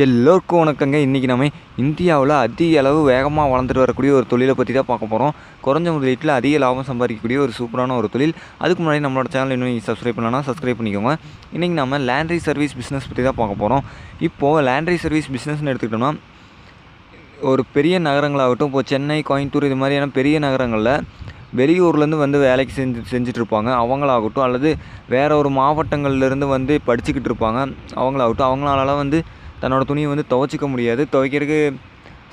எல்லோருக்கும் வணக்கங்க. இன்றைக்கி நம்ம இந்தியாவில் அதிக அளவு வேகமாக வளர்ந்துட்டு வரக்கூடிய ஒரு தொழிலை பற்றி தான் பார்க்க போகிறோம். குறைஞ்ச முதலீட்டில் அதிக லாபம் சம்பாதிக்கக்கூடிய ஒரு சூப்பரான ஒரு தொழில். அதுக்கு முன்னாடி நம்மளோட சேனல் இன்னும் நீங்கள் சப்ஸ்கிரைப் பண்ணலன்னா சப்ஸ்கிரைப் பண்ணிக்கோங்க. இன்றைக்கி நம்ம லேண்ட்ரி சர்வீஸ் பிஸ்னஸ் பற்றி தான் பார்க்க போகிறோம். இப்போது லேண்ட்ரி சர்வீஸ் பிஸ்னஸ்னு எடுத்துக்கிட்டோம்னா ஒரு பெரிய நகரங்களாகட்டும், இப்போ சென்னை, கோயம்புத்தூர் இது மாதிரியான பெரிய நகரங்களில் வெளியூர்லேருந்து வந்து வேலைக்கு செஞ்சிட்ருப்பாங்க அவங்களாகட்டும், அல்லது வேறு ஒரு மாவட்டங்கள்லேருந்து வந்து படிச்சுக்கிட்டு இருப்பாங்க அவங்களாகட்டும், அவங்களால வந்து தன்னோட துணியை வந்து துவைச்சிக்க முடியாது. துவைக்கிறதுக்கு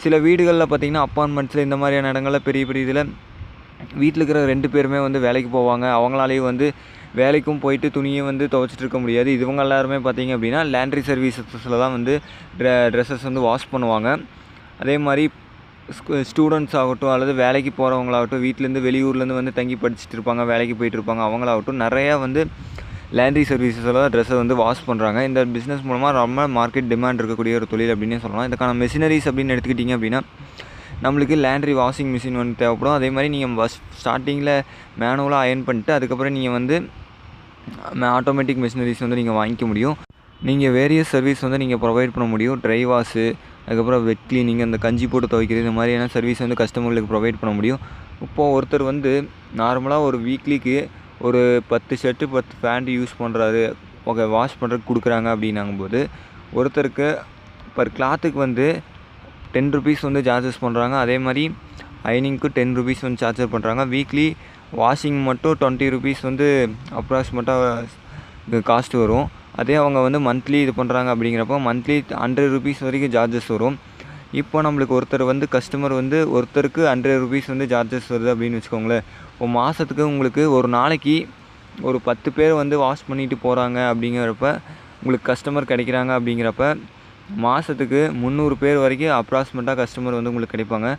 சில வீடுகளில் பார்த்திங்கன்னா அப்பார்ட்மெண்ட்ஸில் இந்த மாதிரியான இடங்களில் பெரிய பெரிய இதில் வீட்டில் இருக்கிற 2 பேருமே வந்து வேலைக்கு போவாங்க. அவங்களாலேயும் வந்து வேலைக்கும் போயிட்டு துணியை வந்து துவைச்சிட்டு இருக்க முடியாது. இவங்க எல்லாருமே பார்த்திங்க அப்படின்னா லேண்ட்ரி சர்வீசஸில் தான் வந்து ட்ரெஸ்ஸஸ் வந்து வாஷ் பண்ணுவாங்க. அதே மாதிரி ஸ்டூடெண்ட்ஸ் ஆகட்டும், அல்லது வேலைக்கு போகிறவங்களாகட்டும், வீட்டிலேருந்து வெளியூர்லேருந்து வந்து தங்கி படிச்சுட்டு இருப்பாங்க, வேலைக்கு போயிட்டு இருப்பாங்க, அவங்களாகட்டும் நிறையா வந்து லேண்ட்ரி சர்வீசஸில் ட்ரெஸ்ஸை வந்து வாஷ் பண்ணுறாங்க. இந்த பிஸ்னஸ் மூலமாக ரொம்ப மார்க்கெட் டிமாண்ட் இருக்கக்கூடிய ஒரு தொழில் அப்படின்னே சொல்லலாம். இதுக்கான மெஷினரிஸ் அப்படின்னு எடுத்துக்கிட்டிங்க அப்படின்னா நம்மளுக்கு லேண்ட்ரி வாஷிங் மிஷின் வந்து தேவைப்படும். அதே மாதிரி நீங்கள் ஸ்டார்டிங்கில் மேனுவலாக அயர்ன் பண்ணிட்டு அதுக்கப்புறம் நீங்கள் வந்து ஆட்டோமேட்டிக் மெஷினரிஸ் வந்து நீங்கள் வாங்கிக்க முடியும். நீங்கள் வேரியஸ் சர்வீஸ் வந்து நீங்கள் ப்ரொவைட் பண்ண முடியும். ட்ரை வாஷு, அதுக்கப்புறம் வெட் கிளீனிங், அந்த கஞ்சி போட்டு துவைக்கிறது, இந்த மாதிரியான சர்வீஸ் வந்து கஸ்டமர்களுக்கு ப்ரொவைட் பண்ண முடியும். இப்போது ஒருத்தர் வந்து நார்மலாக ஒரு வீக்லிக்கு ஒரு 10 ஷர்ட்டு 10 பேண்ட் யூஸ் பண்ணுறாரு, ஓகே, வாஷ் பண்ணுறதுக்கு கொடுக்குறாங்க அப்படின்னாங்கும்போது ஒருத்தருக்கு பர் கிளாத்துக்கு வந்து 10 ருபீஸ் வந்து சார்ஜஸ் பண்ணுறாங்க. அதே மாதிரி அயனிங்க்கு 10 ருபீஸ் வந்து சார்ஜர் பண்ணுறாங்க. வீக்லி வாஷிங் மட்டும் 20 ருபீஸ் வந்து அப்ராக்சிமேட்டாக காஸ்ட் வரும். அதே அவங்க வந்து மந்த்லி இது பண்ணுறாங்க அப்படிங்கிறப்போ மந்த்லி 100 ருபீஸ் வரைக்கும் சார்ஜஸ் வரும். இப்போ நம்மளுக்கு ஒருத்தர் வந்து கஸ்டமர் வந்து ஒருத்தருக்கு 100 ருபீஸ் வந்து சார்ஜஸ் வருது அப்படின்னு வச்சுக்கோங்களேன். இப்போ மாதத்துக்கு உங்களுக்கு ஒரு நாளைக்கு ஒரு 10 பேர் வந்து வாஷ் பண்ணிட்டு போகிறாங்க அப்படிங்கிறப்ப உங்களுக்கு கஸ்டமர் கிடைக்கிறாங்க அப்படிங்கிறப்ப மாதத்துக்கு 300 பேர் வரைக்கும் அப்ராக்சிமேட்டாக கஸ்டமர் வந்து உங்களுக்கு கிடைப்பாங்க.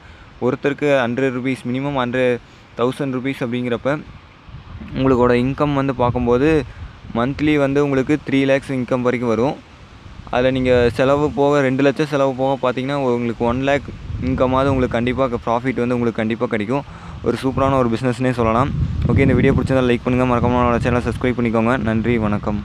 ஒருத்தருக்கு 100 ருபீஸ், மினிமம் 1000 ருபீஸ் அப்படிங்கிறப்ப உங்களோட இன்கம் வந்து பார்க்கும்போது மந்த்லி வந்து உங்களுக்கு 3 lakhs இன்கம் வரைக்கும் வரும். அதில் நீங்கள் செலவு போக 2 லட்சம் செலவு போக பார்த்தீங்கன்னா உங்களுக்கு 1 lakh இன்கமாவது உங்களுக்கு கண்டிப்பாக ப்ராஃபிட் வந்து உங்களுக்கு கண்டிப்பாக கிடைக்கும். ஒரு சூப்பரான ஒரு பிஸ்னஸ்னே சொல்லலாம். ஓகே, இந்த வீடியோ பிடிச்சிருந்தால் லைக் பண்ணுங்கள், மறக்காம நம்மளோட சேனலை சப்ஸ்கிரைப் பண்ணிக்கோங்க. நன்றி, வணக்கம்.